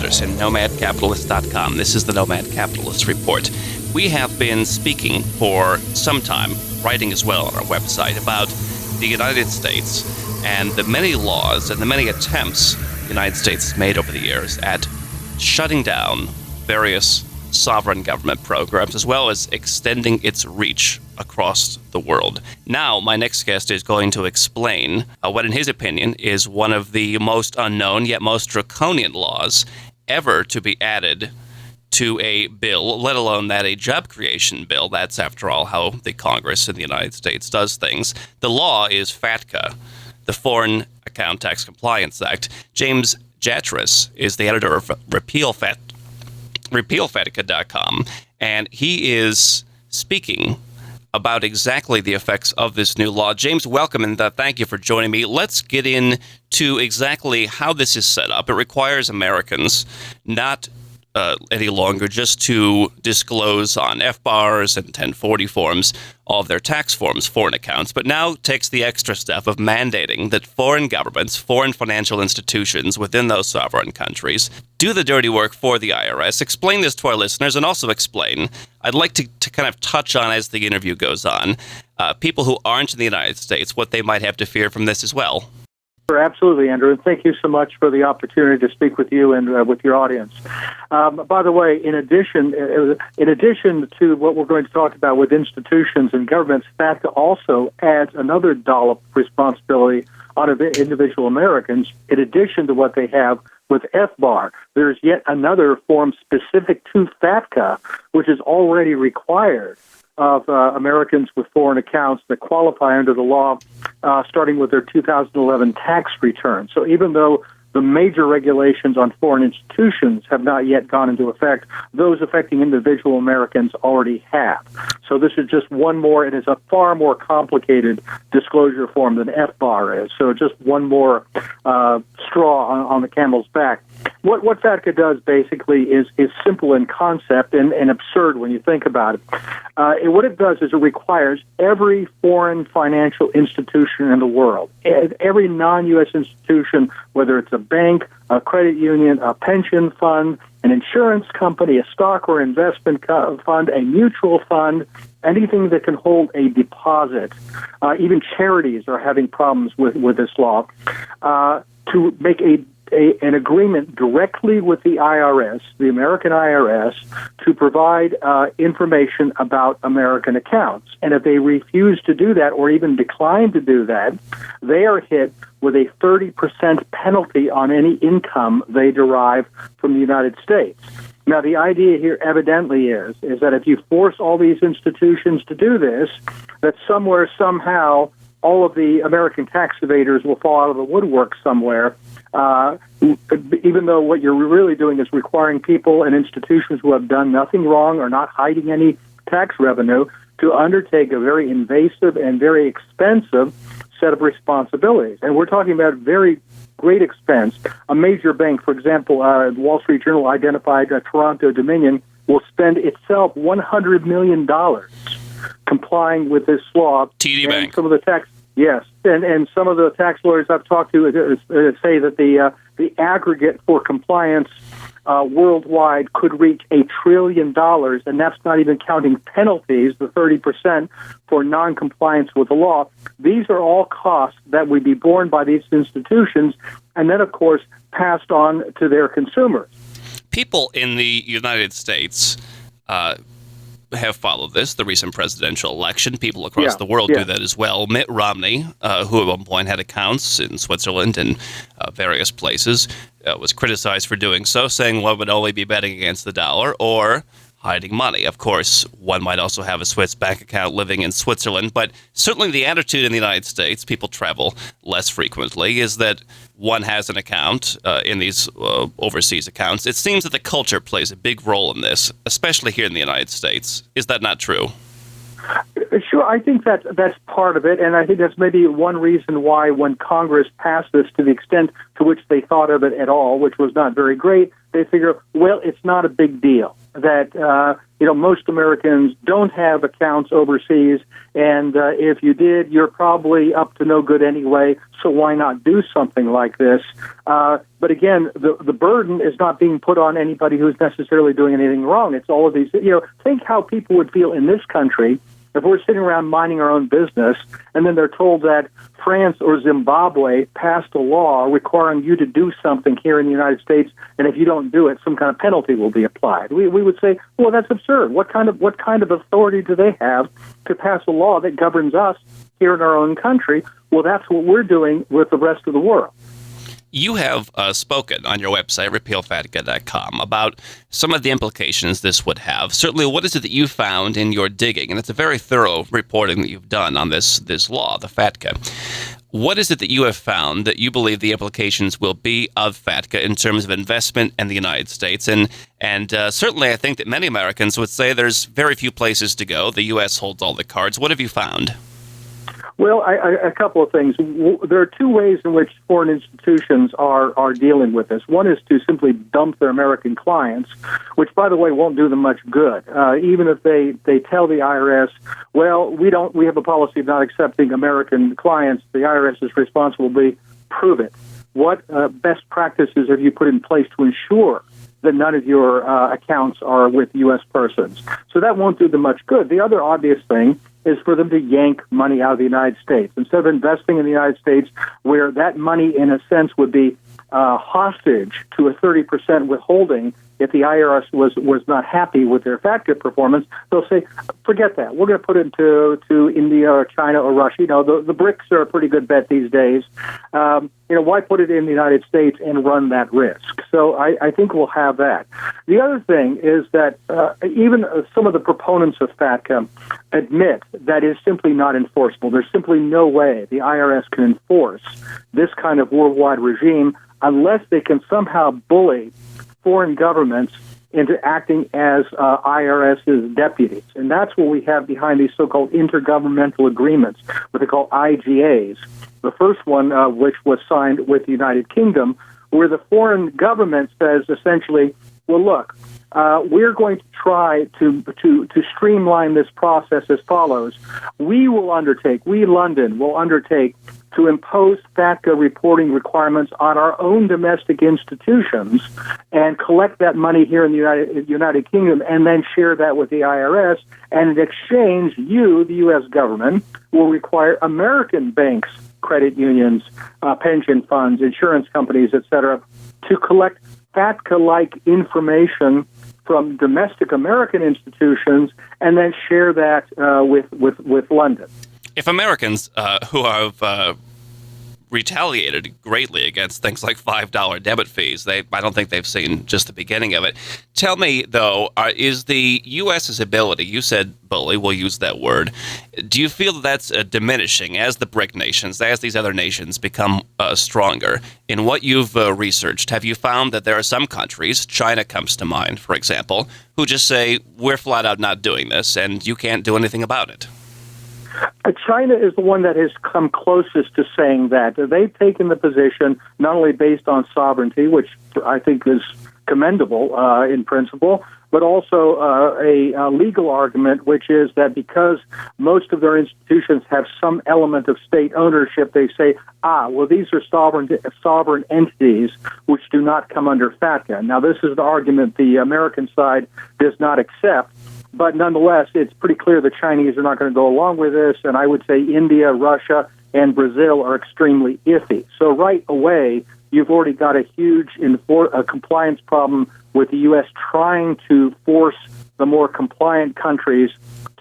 Henderson, nomadcapitalist.com. This is the Nomad Capitalist Report. We have been speaking for some time, writing as well on our website, about the United States and the many laws and the many attempts the United States has made over the years at shutting down various sovereign government programs, as well as extending its reach across the world. Now, my next guest is going to explain what, in his opinion, is one of the most unknown yet most draconian laws ever to be added to a bill, let alone that a job creation bill. That's, after all, how the Congress in the United States does things. The law is FATCA, the Foreign Account Tax Compliance Act. James Jatras is the editor of RepealFATCA.com, and he is speaking about exactly the effects of this new law. James, welcome, and thank you for joining me. Let's get into exactly how this is set up. It requires Americans not any longer just to disclose on FBARs and 1040 forms all of their tax forms, foreign accounts, but now takes the extra step of mandating that foreign governments, foreign financial institutions within those sovereign countries do the dirty work for the IRS. Explain this to our listeners, and also explain, I'd like to kind of touch on, as the interview goes on, people who aren't in the United States, what they might have to fear from this as well. Absolutely, Andrew, and thank you so much for the opportunity to speak with you and with your audience. By the way, in addition to what we're going to talk about with institutions and governments, FATCA also adds another dollop of responsibility on individual Americans, in addition to what they have with FBAR. There's yet another form specific to FATCA, which is already required of Americans with foreign accounts that qualify under the law, starting with their 2011 tax return. So even though the major regulations on foreign institutions have not yet gone into effect, those affecting individual Americans already have. So this is just one more. It is a far more complicated disclosure form than FBAR is. So just one more straw on the camel's back. What FATCA does basically is simple in concept and absurd when you think about it. What it does is it requires every foreign financial institution in the world, every non-U.S. institution, whether it's a bank, a credit union, a pension fund, an insurance company, a stock or investment fund, a mutual fund, anything that can hold a deposit. Even charities are having problems with this law. To make an agreement directly with the IRS, the American IRS, to provide information about American accounts. And if they refuse to do that or even decline to do that, they are hit with a 30% penalty on any income they derive from the United States. Now, the idea here evidently is that if you force all these institutions to do this, that somewhere, somehow, all of the American tax evaders will fall out of the woodwork somewhere, even though what you're really doing is requiring people and institutions who have done nothing wrong or not hiding any tax revenue to undertake a very invasive and very expensive set of responsibilities. And we're talking about very great expense. A major bank, for example, the Wall Street Journal identified Toronto Dominion will spend itself $100 million complying with this law. TD Bank. Some of the tax, yes, and some of the tax lawyers I've talked to say that the aggregate for compliance worldwide could reach $1 trillion, and that's not even counting penalties, the 30% for non-compliance with the law. These are all costs that would be borne by these institutions, and then, of course, passed on to their consumers. People in the United States have followed this, the recent presidential election. People across the world do that as well. Mitt Romney, who at one point had accounts in Switzerland and various places, was criticized for doing so, saying one would only be betting against the dollar or hiding money. Of course, one might also have a Swiss bank account living in Switzerland, but certainly the attitude in the United States, people travel less frequently, is that one has an account in these overseas accounts. It seems that the culture plays a big role in this, especially here in the United States. Is that not true? Sure, I think that's part of it, and I think that's maybe one reason why when Congress passed this to the extent to which they thought of it at all, which was not very great, they figure, well, it's not a big deal. That most Americans don't have accounts overseas, and if you did, you're probably up to no good anyway, so why not do something like this? But again, the burden is not being put on anybody who's necessarily doing anything wrong. It's all of these, think how people would feel in this country if we're sitting around minding our own business, and then they're told that France or Zimbabwe passed a law requiring you to do something here in the United States, and if you don't do it, some kind of penalty will be applied. We would say, well, that's absurd. What kind of authority do they have to pass a law that governs us here in our own country? Well, that's what we're doing with the rest of the world. You have spoken on your website, repealfatca.com, about some of the implications this would have. Certainly, what is it that you found in your digging? And it's a very thorough reporting that you've done on this law, the FATCA. What is it that you have found that you believe the implications will be of FATCA in terms of investment in the United States? And certainly, I think that many Americans would say there's very few places to go. The U.S. holds all the cards. What have you found? Well, a couple of things. There are two ways in which foreign institutions are dealing with this. One is to simply dump their American clients, which, by the way, won't do them much good. Even if they tell the IRS, well, we have a policy of not accepting American clients, the IRS is responsible. Prove it. What best practices have you put in place to ensure that none of your accounts are with U.S. persons? So that won't do them much good. The other obvious thing is for them to yank money out of the United States. Instead of investing in the United States, where that money, in a sense, would be hostage to a 30% withholding if the IRS was not happy with their FATCA performance, they'll say, forget that. We're going to put it to India or China or Russia. The BRICS are a pretty good bet these days. Why put it in the United States and run that risk? So I think we'll have that. The other thing is that even some of the proponents of FATCA admit that it's simply not enforceable. There's simply no way the IRS can enforce this kind of worldwide regime unless they can somehow bully foreign governments into acting as IRS's deputies. And that's what we have behind these so-called intergovernmental agreements, what they call IGAs. The first one, which was signed with the United Kingdom, where the foreign government says essentially, well, look, we're going to try to streamline this process as follows. We, London, will undertake to impose FATCA reporting requirements on our own domestic institutions and collect that money here in the United Kingdom and then share that with the IRS. And in exchange, you, the U.S. government, will require American banks, credit unions, pension funds, insurance companies, etc., to collect FATCA-like information from domestic American institutions and then share that with London. If Americans who have retaliated greatly against things like $5 debit fees, I don't think they've seen just the beginning of it. Tell me, though, is the U.S.'s ability, you said bully, we'll use that word, do you feel that that's diminishing as the BRIC nations, as these other nations become stronger? In what you've researched, have you found that there are some countries, China comes to mind, for example, who just say, we're flat out not doing this, and you can't do anything about it? China is the one that has come closest to saying that. They've taken the position not only based on sovereignty, which I think is commendable in principle, but also a legal argument, which is that because most of their institutions have some element of state ownership, they say, these are sovereign entities which do not come under FATCA. Now, this is the argument the American side does not accept. But nonetheless, it's pretty clear the Chinese are not going to go along with this, and I would say India, Russia, and Brazil are extremely iffy. So right away, you've already got a huge compliance problem with the U.S. trying to force the more compliant countries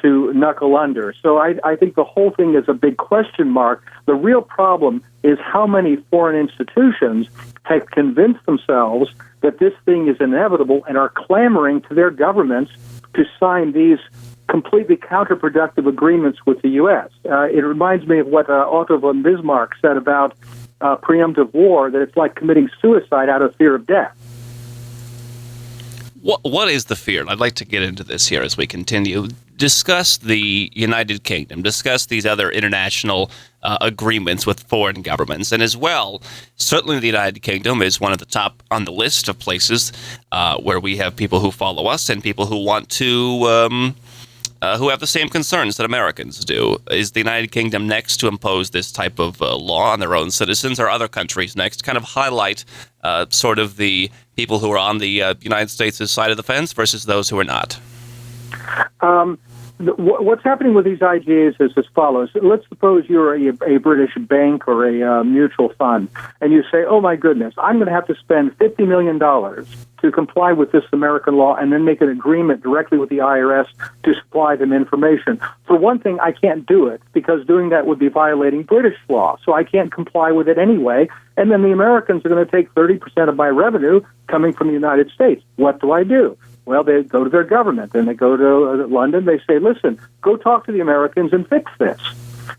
to knuckle under. So I think the whole thing is a big question mark. The real problem is how many foreign institutions have convinced themselves that this thing is inevitable and are clamoring to their governments to sign these completely counterproductive agreements with the U.S. It reminds me of what Otto von Bismarck said about preemptive war, that it's like committing suicide out of fear of death. What is the fear? I'd like to get into this here as we continue. Discuss the United Kingdom. Discuss these other international agreements with foreign governments. And as well, certainly the United Kingdom is one of the top on the list of places where we have people who follow us and people who want to who have the same concerns that Americans do. Is the United Kingdom next to impose this type of law on their own citizens, or other countries next? Kind of highlight sort of the people who are on the United States' side of the fence versus those who are not. What's happening with these IGAs is as follows. Let's suppose you're a British bank or a mutual fund, and you say, oh, my goodness, I'm going to have to spend $50 million to comply with this American law and then make an agreement directly with the IRS to supply them information. For one thing, I can't do it because doing that would be violating British law, so I can't comply with it anyway. And then the Americans are going to take 30% of my revenue coming from the United States. What do I do? Well, they go to their government, and they go to London. They say, listen, go talk to the Americans and fix this.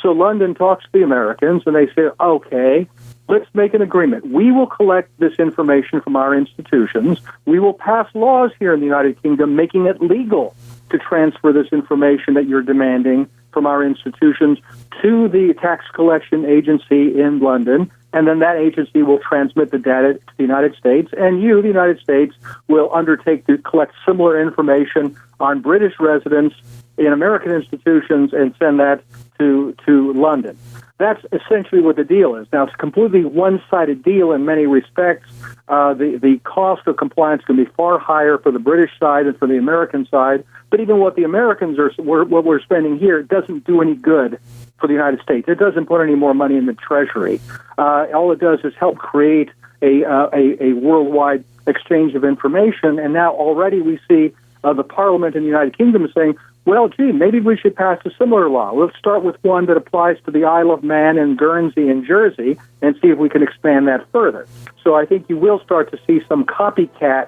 So London talks to the Americans, and they say, okay, let's make an agreement. We will collect this information from our institutions. We will pass laws here in the United Kingdom making it legal to transfer this information that you're demanding from our institutions to the tax collection agency in London, and then that agency will transmit the data to the United States, and you, the United States, will undertake to collect similar information on British residents in American institutions and send that to London. That's essentially what the deal is. Now, it's a completely one-sided deal in many respects. The cost of compliance can be far higher for the British side and for the American side, but even what the Americans what we're spending here doesn't do any good for the United States. It doesn't put any more money in the Treasury. All it does is help create a worldwide exchange of information, and now already we see the Parliament in the United Kingdom saying, well, gee, maybe we should pass a similar law. Let's start with one that applies to the Isle of Man and Guernsey and Jersey and see if we can expand that further. So I think you will start to see some copycat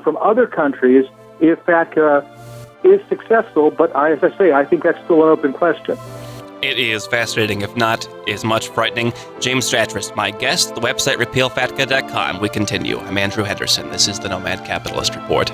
from other countries if FATCA is successful, but as I say, I think that's still an open question. It is fascinating, if not as much frightening. James Stratford, my guest, the website repealfatca.com. We continue. I'm Andrew Henderson. This is the Nomad Capitalist Report.